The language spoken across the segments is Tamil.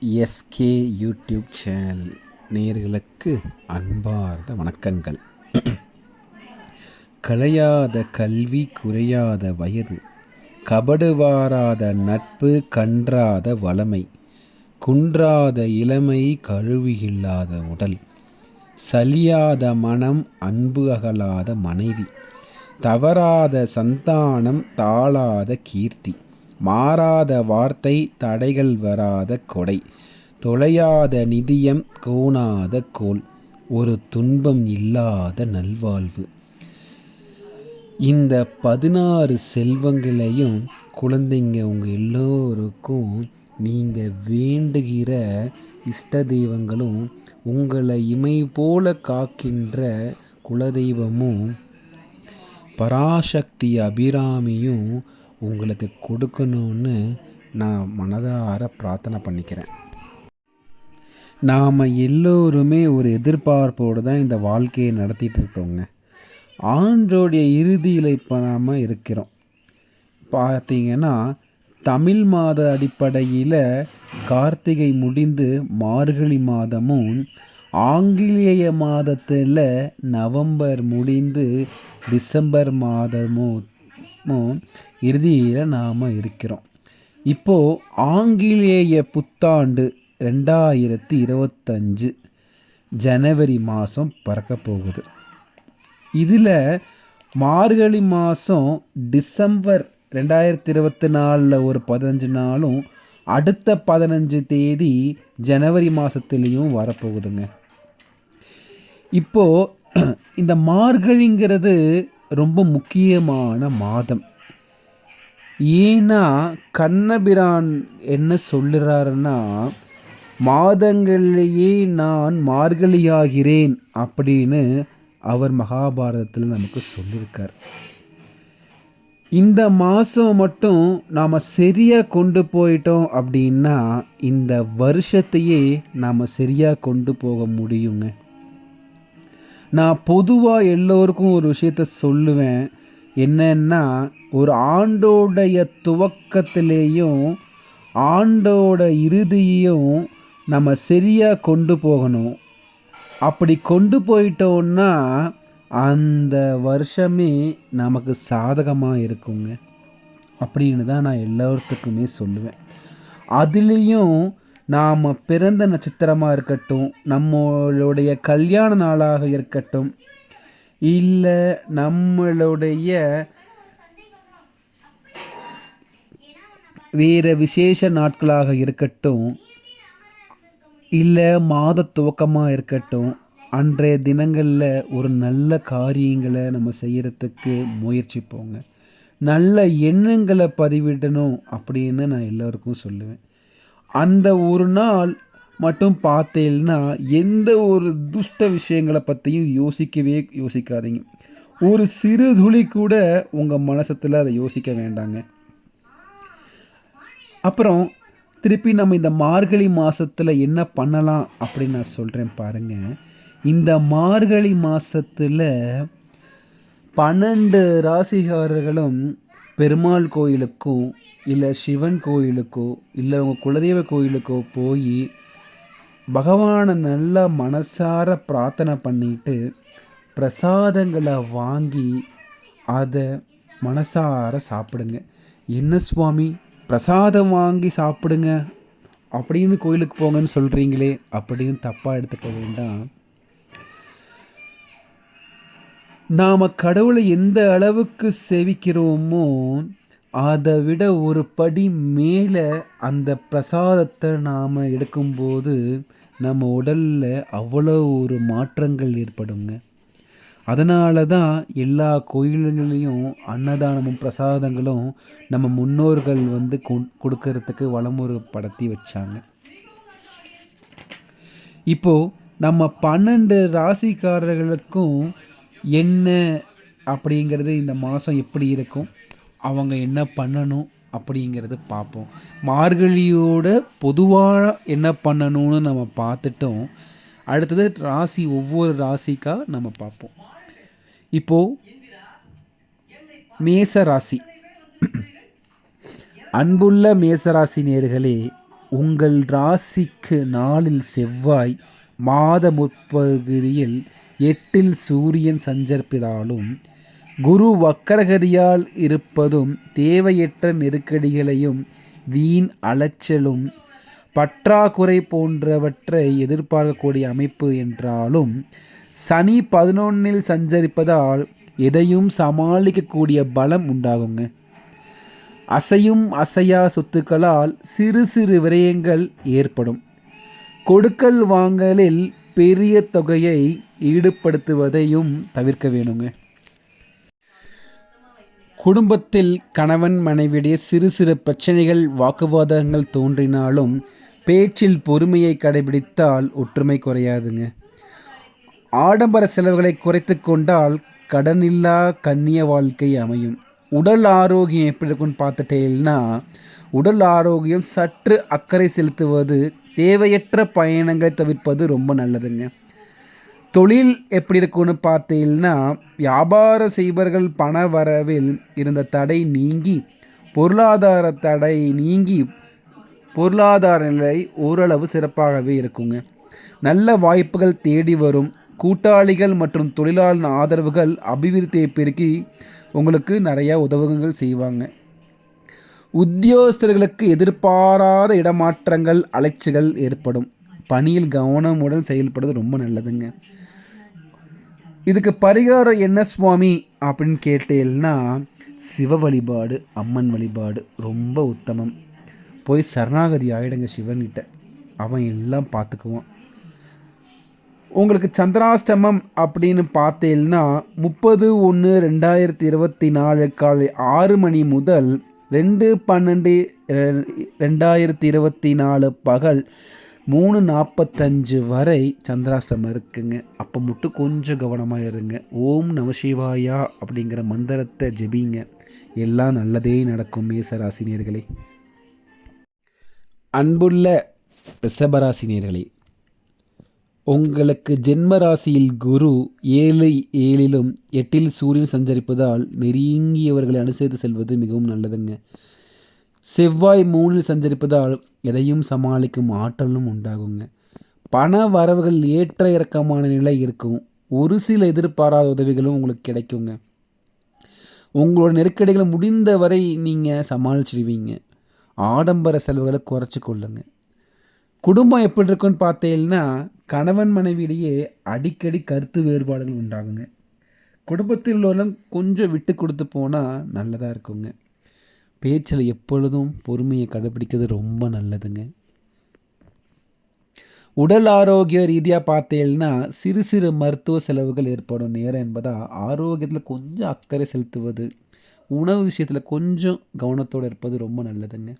எஸ்கே யூடியூப் சேனல் நேயர்களுக்கு அன்பார்ந்த வணக்கங்கள். கலையாத கல்வி குறையாத வயது, கபடுவாராத நட்பு கன்றாத வளமை, குன்றாத இளமை கழுவியில்லாத உடல், சலியாத மனம் அன்பு அகலாத மனைவி, தவறாத சந்தானம் தாழாத கீர்த்தி, மாறாத வார்த்தை தடைகள் வராத கொடை, தொலையாத நிதியம் கோணாத கோல், ஒரு துன்பம் இல்லாத நல்வாழ்வு. இந்த 16 செல்வங்களையும் குழந்தைங்க உங்கள் எல்லோருக்கும் நீங்கள் வேண்டுகிற இஷ்ட தெய்வங்களும் உங்களை இமை போல காக்கின்ற குலதெய்வமும் பராசக்தி அபிராமியும் உங்களுக்கு கொடுக்கணும்னு நான் மனதார பிரார்த்தனை பண்ணிக்கிறேன். நாம் எல்லோருமே ஒரு எதிர்பார்ப்போடு தான் இந்த வாழ்க்கையை நடத்திட்டு இருக்கோங்க. ஆண்டோடைய இறுதியில் இப்போ நாம் இருக்கிறோம். பார்த்தீங்கன்னா தமிழ் மாத அடிப்படையில் கார்த்திகை முடிந்து மார்கழி மாதமும், ஆங்கிலேய மாதத்தில் நவம்பர் முடிந்து டிசம்பர் மாதமும் இறுதியில் நாம் இருக்கிறோம். இப்போது ஆங்கிலேய புத்தாண்டு 2025 ஜனவரி மாதம் பிறக்க போகுது. இதில் மார்கழி மாதம் டிசம்பர் 2024 ஒரு 15 நாளும், அடுத்த 15 தேதி ஜனவரி மாதத்துலேயும் வரப்போகுதுங்க. இப்போது இந்த மார்கழிங்கிறது ரொம்ப முக்கியமான மாதம். ஏன்னா கண்ணபிரான் என்ன சொல்லுறாருன்னா, மாதங்களிலேயே நான் மார்கழியாகிறேன் அப்படின்னு அவர் மகாபாரதத்தில் நமக்கு சொல்லியிருக்கார். இந்த மாதம் மட்டும் நாம் சரியாக கொண்டு போயிட்டோம் அப்படின்னா இந்த வருஷத்தையே நாம் சரியாக கொண்டு போக முடியுங்க. நான் பொதுவாக எல்லோருக்கும் ஒரு விஷயத்த சொல்லுவேன். என்னன்னா, ஒரு ஆண்டோடைய துவக்கத்திலேயும் ஆண்டோட இறுதியையும் நம்ம சரியாக கொண்டு போகணும். அப்படி கொண்டு போயிட்டோன்னா அந்த வருஷமே நமக்கு சாதகமாக இருக்குங்க அப்படின்னு தான் நான் எல்லோருத்துக்குமே சொல்லுவேன். அதுலேயும் நாம் பிறந்த நட்சத்திரமாக இருக்கட்டும், நம்மளுடைய கல்யாண நாளாக இருக்கட்டும், இல்லை நம்மளுடைய வேறு விசேஷ நாட்களாக இருக்கட்டும், இல்லை மாத துவக்கமாக இருக்கட்டும், அன்றைய தினங்களில் ஒரு நல்ல காரியங்களை நம்ம செய்கிறதுக்கு முயற்சிப்போங்க. நல்ல எண்ணங்களை பதிவிடணும் அப்படின்னு நான் எல்லோருக்கும் சொல்லுவேன். அந்த ஒரு நாள் மட்டும் பார்த்தேன்னா எந்த ஒரு துஷ்ட விஷயங்களை பற்றியும் யோசிக்காதீங்க. ஒரு சிறு துளி கூட உங்கள் மனசத்தில் அதை யோசிக்க வேண்டாங்க. அப்புறம் திருப்பி நம்ம இந்த மார்கழி மாதத்தில் என்ன பண்ணலாம் அப்படின்னு நான் சொல்கிறேன் பாருங்கள். இந்த மார்கழி மாதத்தில் 12 ராசிகாரர்களும் பெருமாள் கோயிலுக்கும், இல்லை சிவன் கோயிலுக்கோ, இல்லை உங்கள் குலதெய்வ கோயிலுக்கோ போய் பகவானை நல்லா மனசார பிரார்த்தனை பண்ணிட்டு பிரசாதங்களை வாங்கி அதை மனசார சாப்பிடுங்க. என்ன சுவாமி பிரசாதம் வாங்கி சாப்பிடுங்க அப்படின்னு கோயிலுக்கு போங்கன்னு சொல்கிறீங்களே அப்படின்னு தப்பாக எடுத்துக்க வேண்டாம். நாம் கடவுளை எந்த அளவுக்கு சேவிக்கிறோமோ அதை விட ஒரு படி மேலே அந்த பிரசாதத்தை நாம் எடுக்கும்போது நம்ம உடலில் அவ்வளோ ஒரு மாற்றங்கள் ஏற்படுங்க. அதனால தான் எல்லா கோயில்களையும் அன்னதானமும் பிரசாதங்களும் நம்ம முன்னோர்கள் கொடுக்கறதுக்கு வளமுறைப்படுத்தி வச்சாங்க. இப்போது நம்ம 12 ராசிக்காரர்களுக்கும் என்ன அப்படிங்கிறது இந்த மாதம் எப்படி இருக்கும், அவங்க என்ன பண்ணணும் அப்படிங்கிறது பார்ப்போம். மார்கழியோட பொதுவாக என்ன பண்ணணும்னு நம்ம பார்த்துட்டோம். அடுத்தது ராசி, ஒவ்வொரு ராசிக்காக நம்ம பார்ப்போம். இப்போது மேச ராசி. அன்புள்ள மேசராசி நேயர்களே, உங்கள் ராசிக்கு நாளில் செவ்வாய், மாத முற்பகுதியில் 8இல் சூரியன் சஞ்சரிப்பதாலும், குரு வக்கரகதியால் இருப்பதும் தேவையற்ற நெருக்கடிகளையும் வீண் அலைச்சலும் பற்றாக்குறை போன்றவற்றை எதிர்பார்க்கக்கூடிய அமைப்பு என்றாலும், சனி 11இல் சஞ்சரிப்பதால் எதையும் சமாளிக்கக்கூடிய பலம் உண்டாகுங்க. அசையும் அசையா சொத்துக்களால் சிறு சிறு விரயங்கள் ஏற்படும். கொடுக்கல் வாங்கலில் பெரிய தொகையை ஈடுபடுத்துவதையும் தவிர்க்க வேணுங்க. குடும்பத்தில் கணவன் மனைவியிடையே சிறு சிறு பிரச்சனைகள் வாக்குவாதங்கள் தோன்றினாலும் பேச்சில் பொறுமையை கடைபிடித்தால் ஒற்றுமை குறையாதுங்க. ஆடம்பர செலவுகளை குறைத்து கொண்டால் கடனில்லா கண்ணிய வாழ்க்கை அமையும். உடல் ஆரோக்கியம் எப்படி இருக்குன்னு பார்த்துட்டேன்னா, உடல் ஆரோக்கியம் சற்று அக்கறை செலுத்துவது, தேவையற்ற பயணங்களை தவிர்ப்பது ரொம்ப நல்லதுங்க. தொழில் எப்படி இருக்குன்னு பார்த்தீங்கன்னா, வியாபாரம் செய்பவர்கள் பண வரவில் இருந்த தடை நீங்கி, பொருளாதார தடை நீங்கி பொருளாதார நிலை ஓரளவு சிறப்பாகவே இருக்குங்க. நல்ல வாய்ப்புகள் தேடி வரும். கூட்டாளிகள் மற்றும் தொழிலாளர் ஆதரவுகள் அபிவிருத்தியை பெருக்கி உங்களுக்கு நிறையா உதவுகள் செய்வாங்க. உத்தியோகஸ்தர்களுக்கு எதிர்பாராத இடமாற்றங்கள் அலைச்சல்கள் ஏற்படும். பணியில் கவனமுடன் செயல்படுறது ரொம்ப நல்லதுங்க. இதுக்கு பரிகாரம் என்ன சுவாமி அப்படின்னு கேட்டேன்னா, சிவ வழிபாடு, அம்மன் வழிபாடு ரொம்ப உத்தமம். போய் சரணாகதி ஆகிடுங்க சிவன்கிட்ட, அவன் எல்லாம் பார்த்துக்குவான். உங்களுக்கு சந்திராஷ்டமம் அப்படின்னு பார்த்தேன்னா 30/1/2024 காலை 6 மணி முதல் 2/12/2024 பகல் 3:45 வரை சந்திராஷ்டமம் இருக்குங்க. அப்போ மட்டும் கொஞ்சம் கவனமாக இருங்க. ஓம் நம சிவாயா அப்படிங்கிற மந்திரத்தை ஜெபிங்க. எல்லாம் நல்லதே நடக்கும். மேசராசினியர்களே, அன்புள்ள ரிஷபராசினியர்களே, உங்களுக்கு ஜென்ம ராசியில் குரு 7/7லும் 8இல் சூரியன் சஞ்சரிப்பதால் நெருங்கியவர்களை அனுசரித்து செல்வது மிகவும் நல்லதுங்க. செவ்வாய் 3இல் சஞ்சரிப்பதால் எதையும் சமாளிக்கும் ஆற்றலும் உண்டாகுங்க. பண வரவுகள் ஏற்ற இறக்கமான நிலை இருக்கும். ஒரு சில எதிர்பாராத உதவிகளும் உங்களுக்கு கிடைக்குங்க. உங்களோட நெருக்கடிகளை முடிந்தவரை நீங்கள் சமாளிச்சிடுவீங்க. ஆடம்பர செலவுகளை குறைச்சி கொள்ளுங்க. குடும்பம் எப்படி இருக்குன்னு பார்த்தீங்கன்னா, கணவன் மனைவியிடையே அடிக்கடி கருத்து வேறுபாடுகள் உண்டாகுங்க. குடும்பத்தில் உள்ளவர்களும் கொஞ்சம் விட்டு கொடுத்து போனால் நல்லதாக இருக்குங்க. பேச்சில் எப்பொழுதும் பொறுமையை கடைபிடிக்கிறது ரொம்ப நல்லதுங்க. உடல் ஆரோக்கிய ரீதியாக பார்த்தீங்கன்னா, சிறு சிறு மருத்துவ செலவுகள் ஏற்படும் நேரம் என்பதால் ஆரோக்கியத்தில் கொஞ்சம் அக்கறை செலுத்துவது, உணவு விஷயத்தில் கொஞ்சம் கவனத்தோடு இருப்பது ரொம்ப நல்லதுங்க.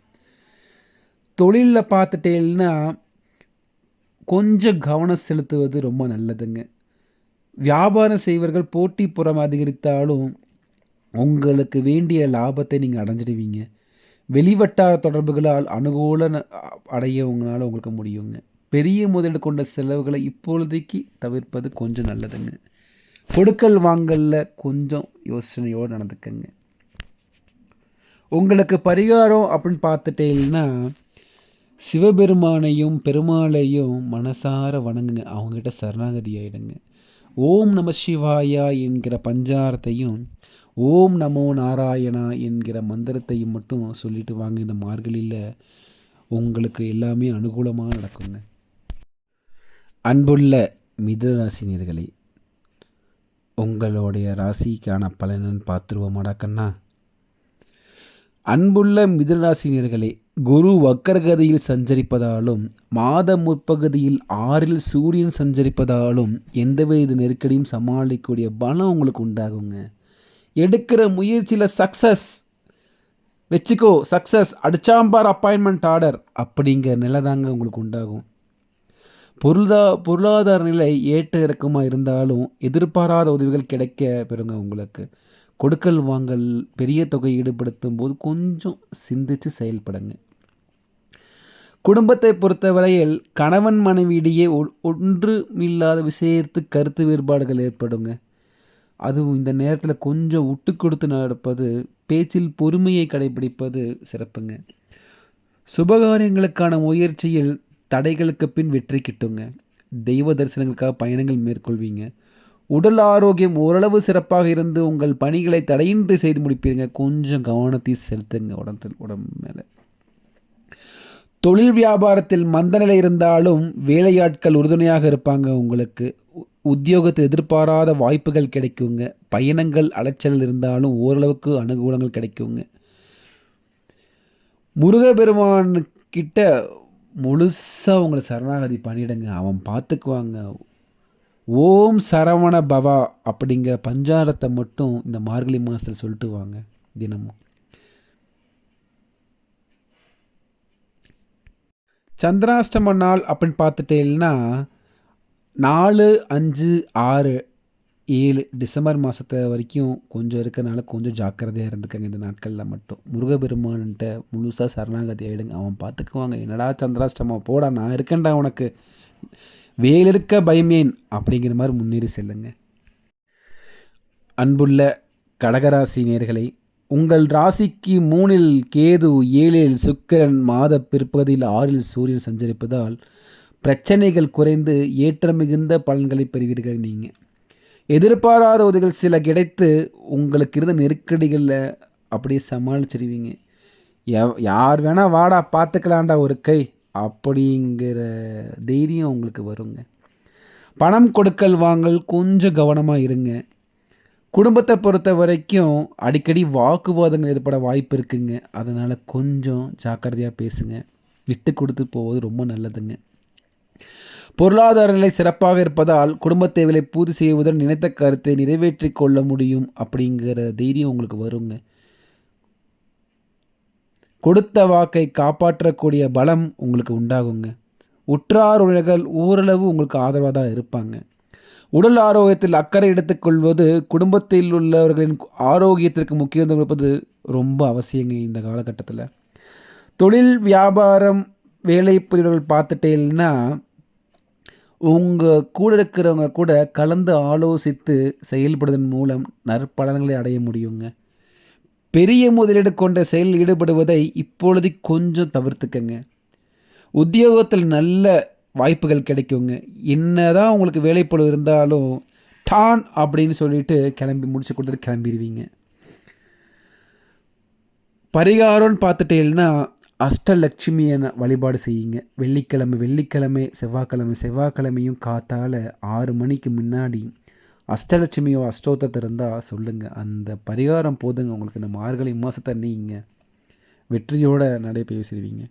தொழிலில் பார்த்துட்டேன்னா கொஞ்சம் கவனம் செலுத்துவது ரொம்ப நல்லதுங்க. வியாபாரம் செய்வர்கள் போட்டி புறம் அதிகரித்தாலும் உங்களுக்கு வேண்டிய லாபத்தை நீங்கள் அடைஞ்சிடுவீங்க. வெளிவட்டார தொடர்புகளால் அனுகூல அடைய உங்களால் உங்களுக்கு முடியுங்க. பெரிய முதலீடு கொண்ட செலவுகளை இப்பொழுதைக்கு தவிர்ப்பது கொஞ்சம் நல்லதுங்க. கொடுக்கல் வாங்கலில் கொஞ்சம் யோசனையோடு நடந்துக்கங்க. உங்களுக்கு பரிகாரம் அப்படின்னு பார்த்துட்டேன்னா, சிவபெருமானையும் பெருமாளையும் மனசார வணங்குங்க. அவங்ககிட்ட சரணாகதி ஆகிடுங்க. ஓம் நம சிவாயா என்கிற பஞ்சாரத்தையும் ஓம் நமோ நாராயணா என்கிற மந்திரத்தையும் மட்டும் சொல்லிட்டு வாங்க. இந்த மார்கழியில் உங்களுக்கு எல்லாமே அனுகூலமாக நடக்குங்க. அன்புள்ள மிதுன ராசினியர்களே, உங்களுடைய ராசிக்கான பலனன்னு பார்த்துருவோமாடா கண்ணா. அன்புள்ள மிதுனராசினியர்களே, குரு வக்கரகதியில் சஞ்சரிப்பதாலும் மாத முற்பகுதியில் 6இல் சூரியன் சஞ்சரிப்பதாலும் எந்தவித நெருக்கடியும் சமாளிக்கக்கூடிய பலம் உங்களுக்கு உண்டாகுங்க. எடுக்கிற முயற்சியில் சக்ஸஸ் வச்சுக்கோ, சக்ஸஸ் அடிச்சாம்பார் அப்பாயின்மெண்ட் ஆர்டர் அப்படிங்கிற நிலை தாங்க உங்களுக்கு உண்டாகும். பொருளாதார நிலை ஏற்ற இறக்கமாக இருந்தாலும் எதிர்பாராத உதவிகள் கிடைக்க பெறுங்க. உங்களுக்கு கொடுக்கல் வாங்கல் பெரிய தொகை ஈடுபடுத்தும் போது கொஞ்சம் சிந்தித்து செயல்படுங்க. குடும்பத்தை பொறுத்தவரையில் கணவன் மனைவியிடையே ஒன்றுமில்லாத விஷயத்து கருத்து வேறுபாடுகள் ஏற்படுங்க. அதுவும் இந்த நேரத்தில் கொஞ்சம் விட்டு கொடுத்து நடப்பது, பேச்சில் பொறுமையை கடைபிடிப்பது சிறப்புங்க. சுபகாரியங்களுக்கான முயற்சியில் தடைகளுக்கு பின் வெற்றி கிட்டுங்க. தெய்வ தரிசனங்களுக்காக பயணங்கள் மேற்கொள்வீங்க. உடல் ஆரோக்கியம் ஓரளவு சிறப்பாக இருந்து உங்கள் பணிகளை தடையின்றி செய்து முடிப்பீங்க. கொஞ்சம் கவனத்தை செலுத்துங்க உடம்பு மேலே. தொழில் வியாபாரத்தில் மந்தநிலை இருந்தாலும் வேலையாட்கள் உறுதுணையாக இருப்பாங்க உங்களுக்கு. உத்தியோகத்தில் எதிர்பாராத வாய்ப்புகள் கிடைக்குங்க. பயணங்கள் அலைச்சல் இருந்தாலும் ஓரளவுக்கு அனுகூலங்கள் கிடைக்குங்க. முருகப்பெருமான் கிட்ட முழுசாக உங்களை சரணாகதி பண்ணிடுங்க, அவன் பார்த்துக்குவாங்க. ஓம் சரவண பவா அப்படிங்கிற பஞ்சாரத்தை மட்டும் இந்த மார்கழி மாதத்தில் சொல்லிட்டு வாங்க தினமும். சந்திராஷ்டம நாள் அப்படின்னு பார்த்துட்டேன்னா 4, 5, 6, 7 டிசம்பர் மாதத்தை வரைக்கும் கொஞ்சம் இருக்கிறனால கொஞ்சம் ஜாக்கிரதையாக இருந்துக்கங்க. இந்த நாட்களில் மட்டும் முருகப்பெருமான்கிட்ட முழுசாக சரணாகதி ஆகிடுங்க, அவன் பார்த்துக்குவாங்க. என்னடா சந்திராஷ்டமம் போடா, நான் இருக்கேன்டா உனக்கு, வேலிருக்க பயமேன் அப்படிங்கிற மாதிரி முன்னேறி செல்லுங்க. அன்புள்ள கடகராசி நேயர்களே, உங்கள் ராசிக்கு 3இல் கேது, 7இல் சுக்கிரன், மாத பிற்பகுதியில் 6இல் சூரியன் சஞ்சரிப்பதால் பிரச்சனைகள் குறைந்து ஏற்ற மிகுந்த பலன்களை பெறுவீர்கள். நீங்கள் எதிர்பாராத உதவிகள் சில கிடைத்து உங்களுக்கு இருந்த நெருக்கடிகளில் அப்படியே சமாளிச்சிருவீங்க. யார் வேணால் வாடா பார்த்துக்கலாண்டா ஒரு கை அப்படிங்கிற தைரியம் உங்களுக்கு வருங்க. பணம் கொடுக்கல் வாங்கல் கொஞ்சம் கவனமாக இருங்க. குடும்பத்தை பொறுத்த வரைக்கும் அடிக்கடி வாக்குவாதங்கள் ஏற்பட வாய்ப்பு இருக்குங்க. அதனால் கொஞ்சம் ஜாக்கிரதையாக பேசுங்க. விட்டு கொடுத்து போவது ரொம்ப நல்லதுங்க. பொருளாதார நிலை சிறப்பாக இருப்பதால் குடும்பத் தேவைகளை பூர்த்தி செய்வதுடன் நினைத்த கருத்தை நிறைவேற்றி கொள்ள முடியும் அப்படிங்கிற தைரியம் உங்களுக்கு வருங்க. கொடுத்த வாக்கை காப்பாற்றக்கூடிய பலம் உங்களுக்கு உண்டாகுங்க. உற்றார் உறவினர்கள் ஓரளவு உங்களுக்கு ஆதரவாக தான் இருப்பாங்க. உடல் ஆரோக்கியத்தில் அக்கறை எடுத்துக்கொள்வது குடும்பத்தில் உள்ளவர்களின் ஆரோக்கியத்திற்கு முக்கியத்துவம் கொடுப்பது ரொம்ப அவசியங்க இந்த காலகட்டத்தில். தொழில் வியாபாரம் வேலை புரியவர்கள் பார்த்துட்டேன்னா உங்கள் கூட இருக்கிறவங்க கூட கலந்து ஆலோசித்து செயல்படுவதன் மூலம் நற்பலன்களை அடைய முடியுங்க. பெரிய முதலீடு கொண்ட செயலில் ஈடுபடுவதை இப்பொழுது கொஞ்சம் தவிர்த்துக்கங்க. உத்தியோகத்தில் நல்ல வாய்ப்புகள் கிடைக்குங்க. என்னதான் உங்களுக்கு வேலைப்பளு இருந்தாலும் டான் அப்படின்னு சொல்லிட்டு கிளம்பி முடிச்சு கொடுத்துட்டு கிளம்பிடுவீங்க. பரிகாரம்னு பார்த்துட்டேன்னா அஷ்டலட்சுமியை வழிபாடு செய்யுங்க. வெள்ளிக்கிழமை செவ்வாய்க்கிழமையும் காத்தால் 6 மணிக்கு முன்னாடி அஷ்டலட்சுமியோ அஷ்டோத்தத்தை இருந்தால் சொல்லுங்கள். அந்த பரிகாரம் போதுங்க உங்களுக்கு. இந்த மார்கழி மாதத்தை நீங்கள் வெற்றியோடு நடைபெறுவீங்க.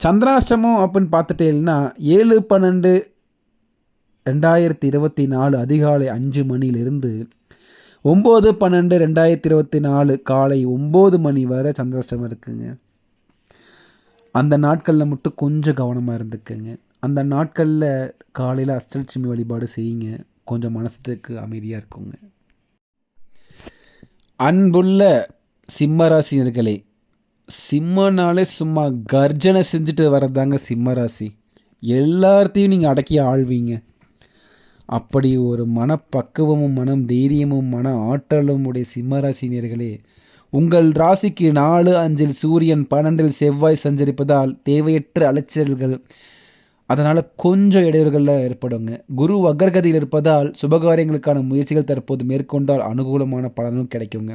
சந்திராஷ்டமம் அப்படின்னு பார்த்துட்டேன்னா 7/12/2024 அதிகாலை 5 மணியிலிருந்து 9/12/2024 காலை 9 மணி வரை சந்திராஷ்டமம் இருக்குங்க. அந்த நாட்களில் மட்டும் கொஞ்சம் கவனமாக இருந்துக்குங்க. அந்த நாட்களில் காலையில் அஷ்டலட்சுமி வழிபாடு செய்யுங்க. கொஞ்சம் மனசுக்கு அமைதியாக இருக்குங்க. அன்புள்ள சிம்மராசினர்களே, சிம்மனாலே சும்மா கர்ஜனை செஞ்சுட்டு வர்றதாங்க சிம்மராசி. எல்லாத்தையும் நீங்கள் அடக்கி ஆழ்வீங்க. அப்படி ஒரு மனப்பக்குவமும் மனம் தைரியமும் மன ஆற்றலும் உடைய சிம்மராசினியர்களே, உங்கள் ராசிக்கு 4, 5இல் சூரியன், 12இல் செவ்வாய் சஞ்சரிப்பதால் தேவையற்ற அலைச்சல்கள், அதனால் கொஞ்சம் இடையூறுகளில் ஏற்படுங்க. குரு வக்ரகதியில் இருப்பதால் சுபகாரியங்களுக்கான முயற்சிகள் தற்போது மேற்கொண்டால் அனுகூலமான பலனும் கிடைக்குங்க.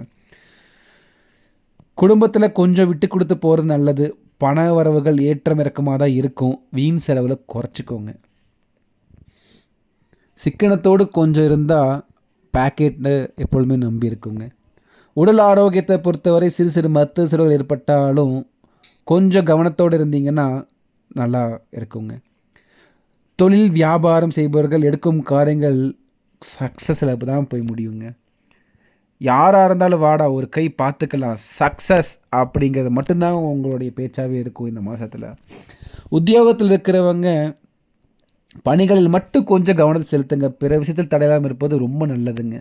குடும்பத்தில் கொஞ்சம் விட்டு கொடுத்து போகிறது நல்லது. பண வரவுகள் ஏற்றம் இறக்கமாக தான் இருக்கும். வீண் செலவில் குறைச்சிக்கோங்க. சிக்கனத்தோடு கொஞ்சம் இருந்தால் பேக்கெட்டு எப்பொழுதுமே நம்பி இருக்குங்க. உடல் ஆரோக்கியத்தை பொறுத்தவரை சிறு சிறு மருத்துவ செலவுகள் ஏற்பட்டாலும் கொஞ்சம் கவனத்தோடு இருந்தீங்கன்னா நல்லா இருக்குங்க. தொழில் வியாபாரம் செய்பவர்கள் எடுக்கும் காரியங்கள் சக்ஸஸில் தான் போய் முடியுங்க. யாராக இருந்தாலும் வாடா ஒரு கை பார்த்துக்கலாம், சக்ஸஸ் அப்படிங்கிறது மட்டும்தான் உங்களுடைய பேச்சாகவே இருக்கும் இந்த மாதத்தில். உத்தியோகத்தில் இருக்கிறவங்க பணிகளில் மட்டும் கொஞ்சம் கவனத்தை செலுத்துங்க. பிற விஷயத்தில் தடையில்லாமல் இருப்பது ரொம்ப நல்லதுங்க.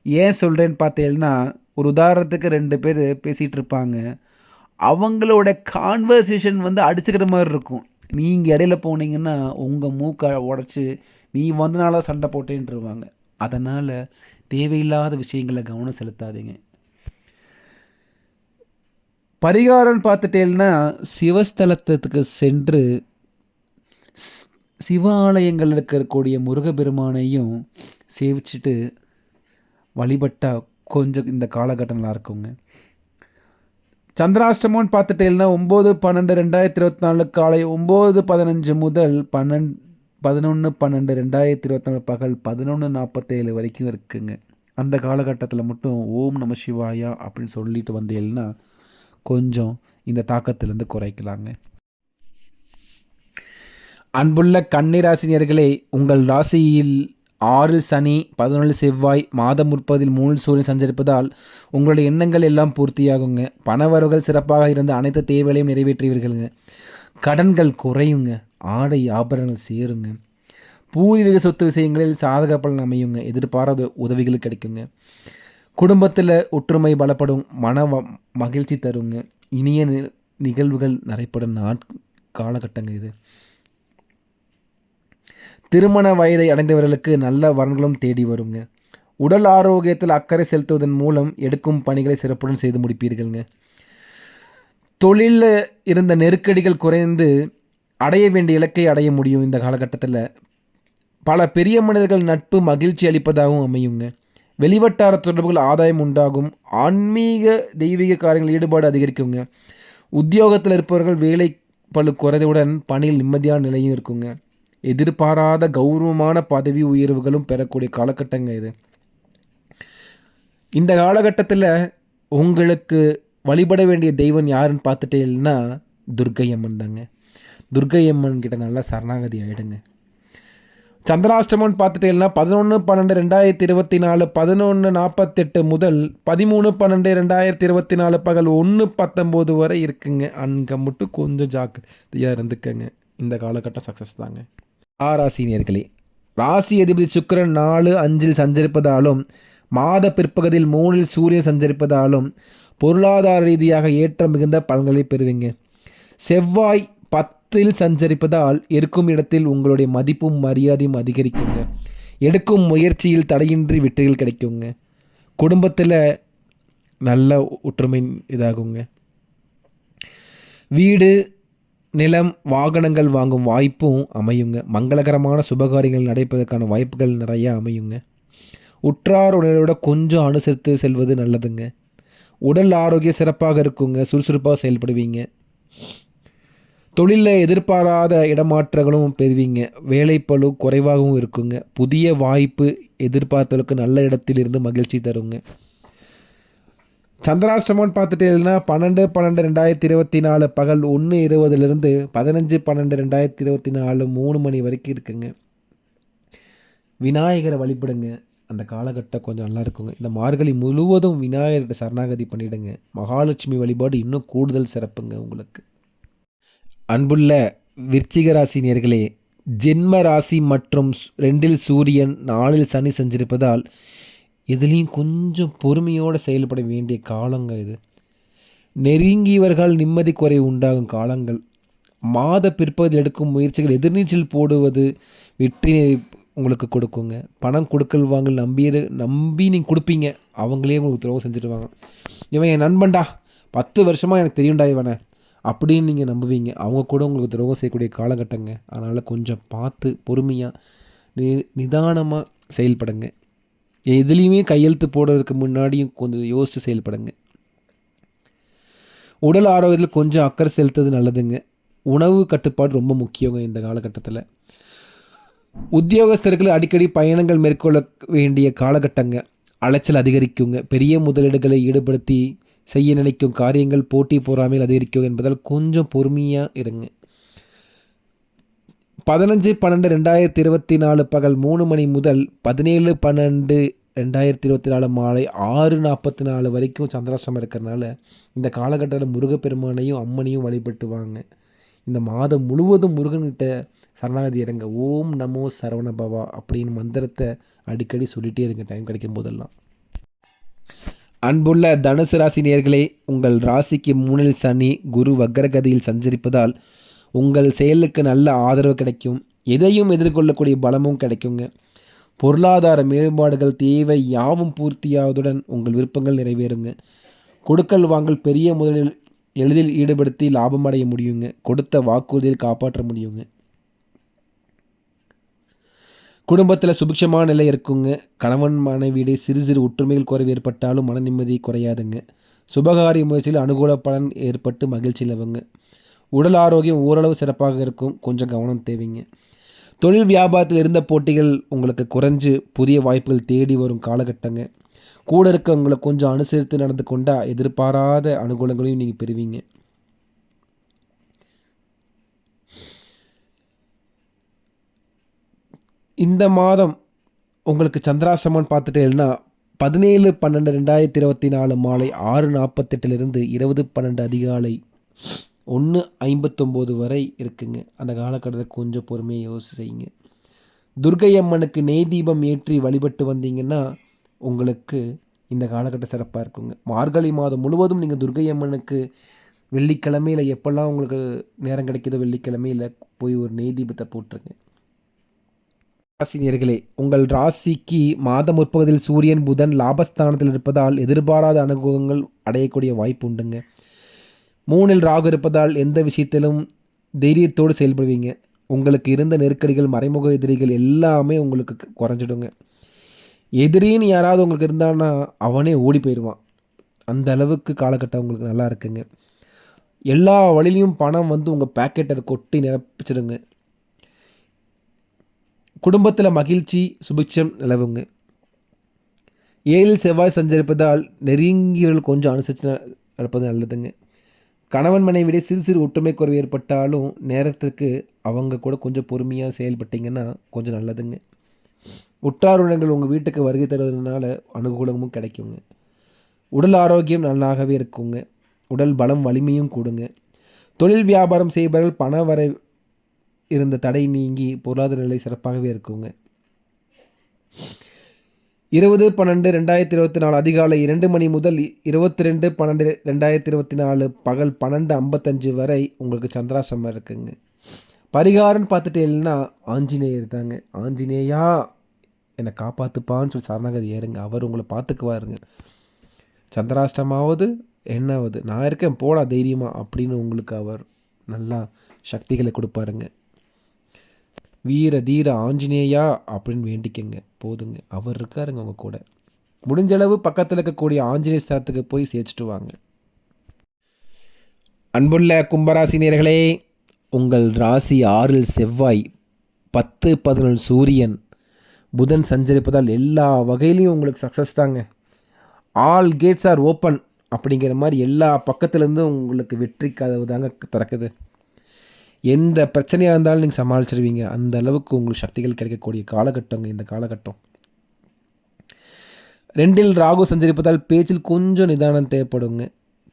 ஏன் சொல்கிறேன்னு பார்த்தீங்கன்னா, ஒரு உதாரணத்துக்கு 2 பேர் பேசிகிட்டு இருப்பாங்க. அவங்களோட கான்வர்சேஷன் அடிச்சுக்கிற மாதிரி இருக்கும். நீங்கள் இடையில போனீங்கன்னா உங்கள் மூக்கை உடச்சி நீ வந்தனால சண்டை போட்டேன்ட்டுருவாங்க. அதனால் தேவையில்லாத விஷயங்களில் கவனம் செலுத்தாதீங்க. பரிகாரம்னு பார்த்துட்டேன்னா சிவஸ்தலத்துக்கு சென்று ஸ் சிவாலயங்கள்ல இருக்கக்கூடிய முருகப்பெருமானையும் சேவிச்சுட்டு வழிபட்டா கொஞ்சம் இந்த காலகட்டம் நல்லா இருக்குங்க. சந்திராஷ்டமம்னு பார்த்துட்டேன்னா 9/12/2024 காலை 9:15 முதல் 11/12/2024 பகல் 11:47 வரைக்கும் இருக்குங்க. அந்த காலகட்டத்தில் மட்டும் ஓம் நம சிவாயா அப்படின்னு சொல்லிட்டு வந்தேன்னா கொஞ்சம் இந்த தாக்கத்திலேருந்து குறைக்கலாங்க. அன்புள்ள கன்னிராசினியர்களே, உங்கள் ராசியில் 6 சனி, 11 செவ்வாய், மாதம் 30 3 சூரியன் சஞ்சரிப்பதால் உங்களுடைய எண்ணங்கள் எல்லாம் பூர்த்தியாகுங்க. பணவரவுகள் சிறப்பாக இருந்து அனைத்து தேவைகளையும் நிறைவேற்றுவீர்களுங்க. கடன்கள் குறையுங்க. ஆடை ஆபரணங்கள் சேருங்க. பூர்வீக சொத்து விஷயங்களில் சாதக பலன் அமையுங்க. எதிர்பாராத உதவிகள் கிடைக்குங்க. குடும்பத்தில் ஒற்றுமை பலப்படும். மகிழ்ச்சி தருங்க. இனிய நிகழ்வுகள் நடைபெறும் காலகட்டங்க இது. திருமண வயதை அடைந்தவர்களுக்கு நல்ல வரன்களும் தேடி வருங்க. உடல் ஆரோக்கியத்தில் அக்கறை செலுத்துவதன் மூலம் எடுக்கும் பணிகளை சிறப்புடன் செய்து முடிப்பீர்கள்ங்க. தொழிலில் இருந்த நெருக்கடிகள் குறைந்து அடைய வேண்டிய இலக்கை அடைய முடியும். இந்த காலகட்டத்தில் பல பெரிய மனிதர்கள் நட்பு மகிழ்ச்சி அளிப்பதாகவும் அமையுங்க. வெளிவட்டார தொடர்புகள் ஆதாயம் உண்டாகும். ஆன்மீக தெய்வீக காரியங்கள் ஈடுபாடு அதிகரிக்குங்க. உத்தியோகத்தில் இருப்பவர்கள் வேலை பளு குறைவுடன் பணியில் நிம்மதியான நிலையும் இருக்குங்க. எதிர்பாராத கௌரவமான பதவி உயர்வுகளும் பெறக்கூடிய காலகட்டங்க இது. இந்த காலகட்டத்தில் உங்களுக்கு வழிபட வேண்டிய தெய்வம் யாருன்னு பார்த்துட்டேன்னா துர்க்கை அம்மன் தாங்க. துர்க்கை அம்மன் கிட்ட நல்லா சரணாகதி ஆகிடுங்க. சந்திராஷ்டமம்னு பார்த்துட்டேன்னா 11/12/2024 11:48 முதல் 13/12/2024 பகல் 1:19 வரை இருக்குங்க. அங்கே மட்டும் கொஞ்சம் ஜாக்கிரதையாக இருந்துக்கங்க. இந்த காலகட்டம் சக்ஸஸ் தாங்க. ராசினியர்களே, ராசி அதிபதி சுக்கிரன் 4-5 சஞ்சரிப்பதாலும் மாத பிற்பகுதியில் 3 சூரியன் சஞ்சரிப்பதாலும் பொருளாதார ரீதியாக ஏற்றம் மிகுந்த பலன்களை பெறுவீங்க. செவ்வாய் 10 சஞ்சரிப்பதால் இருக்கும் இடத்தில் உங்களுடைய மதிப்பும் மரியாதையும் அதிகரிக்குங்க. எடுக்கும் முயற்சியில் தடையின்றி வெற்றிகள் கிடைக்குங்க. குடும்பத்தில் நல்ல ஒற்றுமை இதாகுங்க. வீடு நிலம் வாகனங்கள் வாங்கும் வாய்ப்பும் அமையுங்க. மங்களகரமான சுபகாரியங்கள் நடைபெறுவதற்கான வாய்ப்புகள் நிறையா அமையுங்க. உற்றார் உணர்வோட கொஞ்சம் அனுசரித்து செல்வது நல்லதுங்க. உடல் ஆரோக்கியம் சிறப்பாக இருக்குங்க. சுறுசுறுப்பாக செயல்படுவீங்க. தொழிலில் எதிர்பாராத இடமாற்றங்களும் பெறுவீங்க. வேலைப்பளு குறைவாகவும் இருக்குங்க. புதிய வாய்ப்பு எதிர்பார்த்தவர்களுக்கு நல்ல இடத்திலிருந்து மகிழ்ச்சி தருங்க. சந்திராஷ்டமம்னு பார்த்துட்டேன்னா 12/12/2024 பகல் 1:20 15/12/2024 3 மணி வரைக்கும் இருக்குங்க. விநாயகரை வழிபடுங்க. அந்த காலகட்டம் கொஞ்சம் நல்லா இருக்குங்க. இந்த மார்கழி முழுவதும் விநாயகர்கிட்ட சரணாகதி பண்ணிவிடுங்க. மகாலட்சுமி வழிபாடு இன்னும் கூடுதல் சிறப்புங்க உங்களுக்கு. அன்புள்ள விருச்சிக ராசி நேயர்களே, ஜென்ம ராசி மற்றும் 2 சூரியன் 4 சனி செஞ்சிருப்பதால் இதுலேயும் கொஞ்சம் பொறுமையோடு செயல்பட வேண்டிய காலங்க இது. நெருங்கியவர்கள் நிம்மதி குறைவு உண்டாகும் காலங்கள். மாத பிற்பகுதியில் எடுக்கும் முயற்சிகள் எதிர்நீச்சல் போடுவது வெற்றி உங்களுக்கு கொடுக்குங்க. பணம் கொடுக்கல் வாங்கல் நம்பி நீங்கள் கொடுப்பீங்க. அவங்களே உங்களுக்கு துரோகம் செஞ்சுடுவாங்க. இவன் என் நண்பன்டா, 10 வருஷமாக எனக்கு தெரியும்டா இவனை அப்படின்னு நீங்கள் நம்புவீங்க. அவங்க கூட உங்களுக்கு துரோகம் செய்யக்கூடிய காலகட்டங்க. அதனால் கொஞ்சம் பார்த்து பொறுமையாக நிதானமாக செயல்படுங்க. எதுலேயுமே கையெழுத்து போடுறதுக்கு முன்னாடியும் கொஞ்சம் யோசித்து செயல்படுங்க. உடல் ஆரோக்கியத்தில் கொஞ்சம் அக்கறை செலுத்துறது நல்லதுங்க. உணவு கட்டுப்பாடு ரொம்ப முக்கியங்க இந்த காலகட்டத்தில். உத்தியோகஸ்தர்கள் அடிக்கடி பயணங்கள் மேற்கொள்ள வேண்டிய காலகட்டங்க. அலைச்சல் அதிகரிக்குங்க. பெரிய முதலீடுகளை ஈடுபடுத்தி செய்ய நினைக்கும் காரியங்கள் போட்டி பொறாமையில் அதிகரிக்கும் என்பதால் கொஞ்சம் பொறுமையாக இருங்க. 15/12/2024 பகல் 3 மணி முதல் 17/12/2024 மாலை 6:44 வரைக்கும் சந்திராஷ்டமம் இருக்கிறனால இந்த காலகட்டத்தில் முருகப்பெருமானையும் அம்மனையும் வழிபட்டு வாங்க. இந்த மாதம் முழுவதும் முருகன்கிட்ட சரணாகதி இருங்க. ஓம் நமோ சரவண பவா அப்படின்னு மந்திரத்தை அடிக்கடி சொல்லிகிட்டே இருங்க டைம் கிடைக்கும் போதெல்லாம். அன்புள்ள தனுசு ராசி நேயர்களே, உங்கள் ராசிக்கு 3 சனி குரு வக்ரகதியில் சஞ்சரிப்பதால் உங்கள் செயலுக்கு நல்ல ஆதரவு கிடைக்கும். எதையும் எதிர்கொள்ளக்கூடிய பலமும் கிடைக்குங்க. பொருளாதார மேம்பாடுகள் தேவை யாவும் பூர்த்தியாவதுடன் உங்கள் விருப்பங்கள் நிறைவேறுங்க. கொடுக்கல் வாங்கல் பெரிய முதலில் எளிதில் ஈடுபடுத்தி லாபம் அடைய முடியுங்க. கொடுத்த வாக்குறுதியில் காப்பாற்ற முடியுங்க. குடும்பத்தில் சுபிக்ஷமான நிலை இருக்குங்க. கணவன் மனைவியிடையே சிறு சிறு ஒற்றுமைகள் குறைவு ஏற்பட்டாலும் மன நிம்மதி குறையாதுங்க. சுபகாரிய முயற்சியில் அனுகூல பலன் ஏற்பட்டு மகிழ்ச்சி நிலவுங்க. உடல் ஆரோக்கியம் ஓரளவு சிறப்பாக இருக்கும். கொஞ்சம் கவனம் தேவைங்க. தொழில் வியாபாரத்தில் இருந்த போட்டிகள் உங்களுக்கு குறைஞ்சு புதிய வாய்ப்புகள் தேடி வரும் காலகட்டங்க. கூட இருக்கவங்களை கொஞ்சம் அனுசரித்து நடந்து கொண்டால் எதிர்பாராத அனுகூலங்களையும் நீங்கள் பெறுவீங்க. இந்த மாதம் உங்களுக்கு சந்திராஷ்டமம்னு பார்த்துட்டேன்னா 17/12/2024 மாலை 6:48 20:12 அதிகாலை 1:59 வரை இருக்குங்க. அந்த காலகட்டத்தை கொஞ்சம் பொறுமையை யோசிச்சு செய்யுங்க. துர்க்கை அம்மனுக்கு நெய் தீபம் ஏற்றி வழிபட்டு வந்தீங்கன்னா உங்களுக்கு இந்த காலகட்டம் சிறப்பாக இருக்குங்க. மார்கழி மாதம் முழுவதும் நீங்கள் துர்க்கை அம்மனுக்கு வெள்ளிக்கிழமையில் எப்போல்லாம் உங்களுக்கு நேரம் கிடைக்கிதோ வெள்ளிக்கிழமையில் போய் ஒரு நெய் தீபத்தை போட்டுருங்க. ராசினியர்களே, உங்கள் ராசிக்கு மாத முற்பகுதியில் சூரியன் புதன் லாபஸ்தானத்தில் இருப்பதால் எதிர்பாராத அனுகூலங்கள் அடையக்கூடிய வாய்ப்பு உண்டுங்க. 3 ராகு இருப்பதால் எந்த விஷயத்திலும் தைரியத்தோடு செயல்படுவீங்க. உங்களுக்கு இருந்த நெருக்கடிகள் மறைமுக எதிரிகள் எல்லாமே உங்களுக்கு குறைஞ்சிடுங்க. எதிரின்னு யாராவது உங்களுக்கு இருந்தான்னா அவனே ஓடி போயிடுவான். அந்த அளவுக்கு காலகட்டம் உங்களுக்கு நல்லா இருக்குங்க. எல்லா வழியிலையும் பணம் உங்கள் பேக்கெட்டை கொட்டி நிரப்பிச்சிடுங்க. குடும்பத்தில் மகிழ்ச்சி சுபிட்சம் நிலவுங்க. 7 செவ்வாய் சஞ்சரிப்பதால் நெருங்கியவர்கள் கொஞ்சம் அனுசரித்து நடப்பது நல்லதுங்க. கணவன் மனைவிடையே சிறு சிறு ஒற்றுமை குறைவு ஏற்பட்டாலும் நேரத்துக்கு அவங்க கூட கொஞ்சம் பொறுமையாக செயல்பட்டிங்கன்னா கொஞ்சம் நல்லதுங்க. உற்றார் உறவினர்கள் உங்கள் வீட்டுக்கு வருகை தருவதனால அனுகூலமும் கிடைக்குங்க. உடல் ஆரோக்கியம் நல்லாகவே இருக்குங்க. உடல் பலம் வலிமையும் கூடுங்க. தொழில் வியாபாரம் செய்பவர்கள் பண வரை இருந்த தடை நீங்கி பொருளாதார நிலை சிறப்பாகவே இருக்குங்க. 20/12/2024 அதிகாலை 2 மணி முதல் 22/12/2024 பகல் 12:55 வரை உங்களுக்கு சந்திராசிரமம் இருக்குங்க. பரிகாரம்னு பார்த்துட்டேன்னா ஆஞ்சநேயர் தாங்க. ஆஞ்சநேயா என்னை காப்பாற்றுப்பான்னு சொல்லி சரணாகதி ஏறுங்க. அவர் உங்களை பார்த்துக்குவாருங்க. சந்திராஷ்டமாவது என்னாவது நான் இருக்கேன் போடா தைரியமாக அப்படின்னு உங்களுக்கு அவர் நல்லா சக்திகளை கொடுப்பாருங்க. வீர தீர ஆஞ்சநேயா அப்படின்னு வேண்டிக்கங்க போதுங்க. அவர் இருக்காருங்க உங்கள் கூட. முடிஞ்சளவு பக்கத்தில் இருக்கக்கூடிய ஆஞ்சநேய ஸ்தலத்துக்கு போய் சேர்த்துட்டு வாங்க. அன்புள்ள கும்பராசினியர்களே, உங்கள் ராசி 6 செவ்வாய் 10-11 சூரியன் புதன் சஞ்சரிப்பதால் எல்லா வகையிலையும் உங்களுக்கு சக்ஸஸ் தாங்க. ஆல் கேட்ஸ் ஆர் ஓப்பன் அப்படிங்கிற மாதிரி எல்லா பக்கத்துலேருந்தும் உங்களுக்கு வெற்றி கதவு தாங்க திறக்குது. எந்த பிரச்சனையாக இருந்தாலும் நீங்கள் சமாளிச்சிருவீங்க. அந்த அளவுக்கு உங்களுக்கு சக்திகள் கிடைக்கக்கூடிய காலகட்டங்க இந்த காலகட்டம். 2 ராகு சஞ்சரிப்பதால் பேச்சில் கொஞ்சம் நிதானம் தேவைப்படுங்க.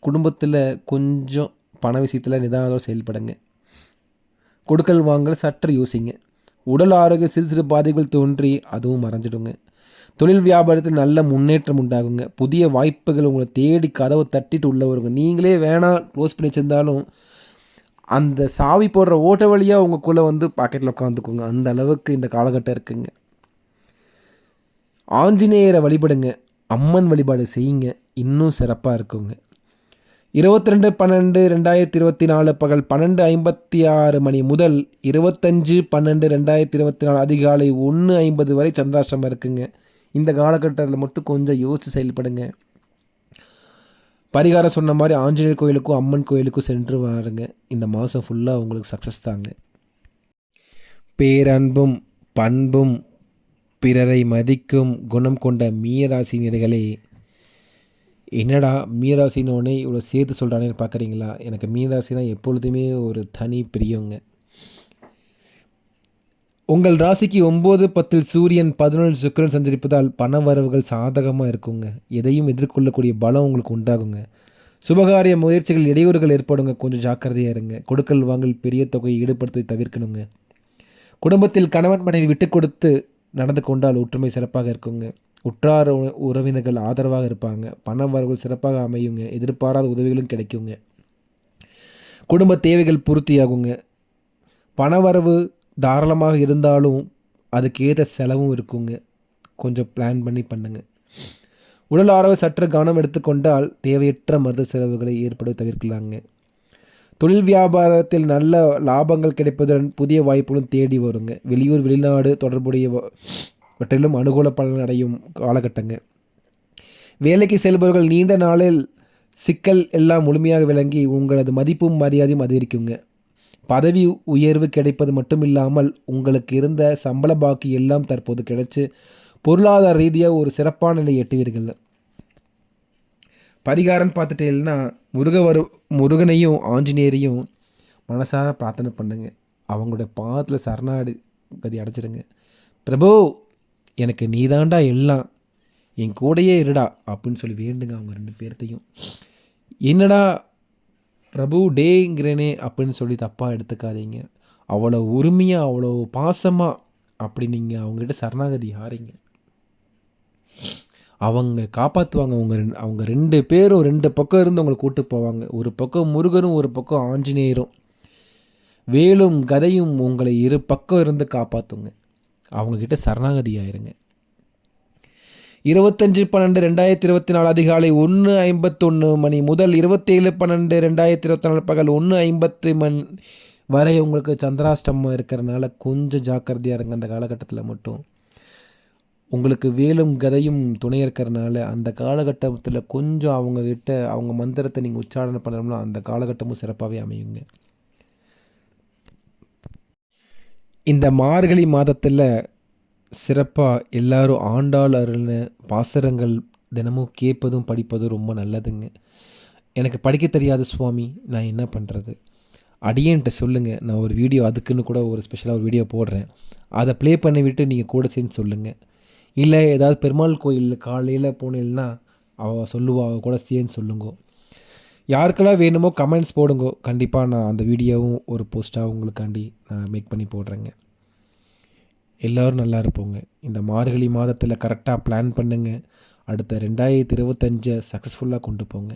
குடும்பத்தில் கொஞ்சம் பண விஷயத்தில் நிதானத்தோடு செயல்படுங்க. கொடுக்கல் வாங்கல் சற்று யோசிங்க. உடல் ஆரோக்கியம் சிறு சிறு பாதைகள் தோன்றி அதுவும் மறைஞ்சிடுங்க. தொழில் வியாபாரத்தில் நல்ல முன்னேற்றம் உண்டாகுங்க. புதிய வாய்ப்புகள் உங்களை தேடி கதவை தட்டிட்டு உள்ளவருங்க. நீங்களே வேணாம் க்ளோஸ் பண்ணி வச்சுருந்தாலும் அந்த சாவி போடுற ஓட்ட வழியாக உங்களுக்குள்ளே பாக்கெட்டில் உட்காந்துக்குங்க. அந்த அளவுக்கு இந்த காலகட்டம் இருக்குங்க. ஆஞ்சநேயரை வழிபடுங்க. அம்மன் வழிபாடு செய்யுங்க. இன்னும் சிறப்பாக இருக்குங்க. 22/12/2024 பகல் 12:56 மணி முதல் 25/12/2024 அதிகாலை 1:50 வரை சந்திராஷ்டமம் இருக்குங்க. இந்த காலகட்டத்தில் மட்டும் கொஞ்சம் யோசித்து செயல்படுங்க. பரிகாரம் சொன்ன மாதிரி ஆஞ்சநேயர் கோயிலுக்கும் அம்மன் கோயிலுக்கும் சென்று வாருங்க. இந்த மாதம் ஃபுல்லாக உங்களுக்கு சக்ஸஸ் தாங்க. பேரன்பும் பண்பும் பிறரை மதிக்கும் குணம் கொண்ட மீனராசினியர்களே, என்னடா மீனராசினோடனே இவ்வளோ சேர்த்து சொல்கிறானேன்னு பார்க்குறீங்களா? எனக்கு மீனராசினா எப்பொழுதுமே ஒரு தனி பிரியங்க. உங்கள் ராசிக்கு 9-10 சூரியன் 11 சுக்கிரன் சஞ்சரிப்பதால் பண வரவுகள் சாதகமாக இருக்குங்க. எதையும் எதிர்கொள்ளக்கூடிய பலம் உங்களுக்கு உண்டாகுங்க. சுபகாரிய முயற்சிகள் இடையூறுகள் ஏற்படுங்க. கொஞ்சம் ஜாக்கிரதையாக இருங்க. கொடுக்கல் வாங்கல் பெரிய தொகையை ஈடுபடுத்தி தவிர்க்கணுங்க. குடும்பத்தில் கணவன் மனைவி விட்டு கொடுத்து நடந்து கொண்டால் ஒற்றுமை சிறப்பாக இருக்குங்க. உற்றார் உறவினர்கள் ஆதரவாக இருப்பாங்க. பண வரவுகள் சிறப்பாக அமையுங்க. எதிர்பாராத உதவிகளும் கிடைக்குங்க. குடும்ப தேவைகள் பூர்த்தியாகுங்க. பணவரவு தாராளமாக இருந்தாலும் அதுக்கு ஏற்ற செலவும் இருக்குங்க. கொஞ்சம் பிளான் பண்ணி பண்ணுங்க. உடல் ஆரோக்கிய சற்று கவனம் எடுத்துக்கொண்டால் தேவையற்ற மருத்துவ செலவுகளை ஏற்படுத்த தவிர்க்கலாங்க. தொழில் வியாபாரத்தில் நல்ல லாபங்கள் கிடைப்பதுடன் புதிய வாய்ப்புகளும் தேடி வருங்க. வெளியூர் வெளிநாடு தொடர்புடையவற்றிலும் அனுகூல பலன் அடையும் காலகட்டங்க. வேலைக்கு செல்பவர்கள் நீண்ட நாளில் சிக்கல் எல்லாம் முழுமையாக விளங்கி உங்களது மதிப்பும் மரியாதையும் அதிகரிக்குங்க. பதவி உயர்வு கிடைப்பது மட்டும் இல்லாமல் உங்களுக்கு இருந்த சம்பள பாக்கி எல்லாம் தற்போது கிடைச்சி பொருளாதார ரீதியாக ஒரு சிறப்பான நிலை எட்டுவீர்கள். பரிகாரம்னு பார்த்துட்டேன்னா முருகனையும் ஆஞ்சநேயரையும் மனசார பிரார்த்தனை பண்ணுங்க. அவங்களுடைய பாதத்தில் சரணாகதி அடைச்சிடுங்க. பிரபு, எனக்கு நீதாண்டா எல்லாம், என் கூடையே இருடா அப்படின்னு சொல்லி வேண்டுங்க அவங்க 2 பேர்த்தையும். என்னடா பிரபு டேங்கிறேனே அப்படின்னு சொல்லி தப்பாக எடுத்துக்காதீங்க. அவ்வளோ உரிமையாக அவ்வளோ பாசமாக அப்படி நீங்கள் அவங்ககிட்ட சரணாகதி ஆறீங்க. அவங்க காப்பாற்றுவாங்க. அவங்க 2 பேரும் 2 பக்கம் இருந்து அவங்களை கூட்டு போவாங்க. ஒரு பக்கம் முருகரும் ஒரு பக்கம் ஆஞ்சநேயரும், வேலும் கதையும் உங்களை 2 பக்கம் இருந்து காப்பாற்றுங்க. அவங்கக்கிட்ட சரணாகதி ஆயிருங்க. 25/12/2024 அதிகாலை 1:51 மணி முதல் 27/12/2024 பகல் 1:50 மணி வரை உங்களுக்கு சந்திராஷ்டமம் இருக்கிறனால கொஞ்சம் ஜாக்கிரதையாக இருங்க. அந்த காலகட்டத்தில் மட்டும் உங்களுக்கு வேலும் கதையும் துணை இருக்கிறனால அந்த காலகட்டத்தில் கொஞ்சம் அவங்கக்கிட்ட அவங்க மந்திரத்தை நீங்கள் உச்சாரணை பண்ணணும்னா அந்த காலகட்டமும் சிறப்பாகவே அமையுங்க. இந்த மார்கழி மாதத்தில் சிறப்பாக எல்லாரும் ஆண்டாள் அருள்னு பாசுரங்கள் தினமும் கேட்பதும் படிப்பதும் ரொம்ப நல்லதுங்க. எனக்கு படிக்க தெரியாது சுவாமி, நான் என்ன பண்ணுறது? அடியேன்ட்ட சொல்லுங்கள். நான் ஒரு வீடியோ அதுக்குன்னு கூட ஒரு ஸ்பெஷலாக ஒரு வீடியோ போடுறேன். அதை ப்ளே பண்ணி விட்டு நீங்கள் கூட சேர்ந்து சொல்லுங்கள். இல்லை ஏதாவது பெருமாள் கோயில் காலையில் போனீங்கன்னா அவள் சொல்லுவா, அவள் கூட சேர்ந்து சொல்லுங்க. யாருக்கெல்லாம் வேணுமோ கமெண்ட்ஸ் போடுங்க. கண்டிப்பாக நான் அந்த வீடியோவும் ஒரு போஸ்ட்டாக உங்களுக்காண்டி நான் மேக் பண்ணி போடுறேங்க. எல்லோரும் நல்லா இருப்போங்க. இந்த மார்கழி மாதத்தில் கரெக்டாக பிளான் பண்ணுங்கள். அடுத்த 2025 சக்ஸஸ்ஃபுல்லாக கொண்டு போங்க.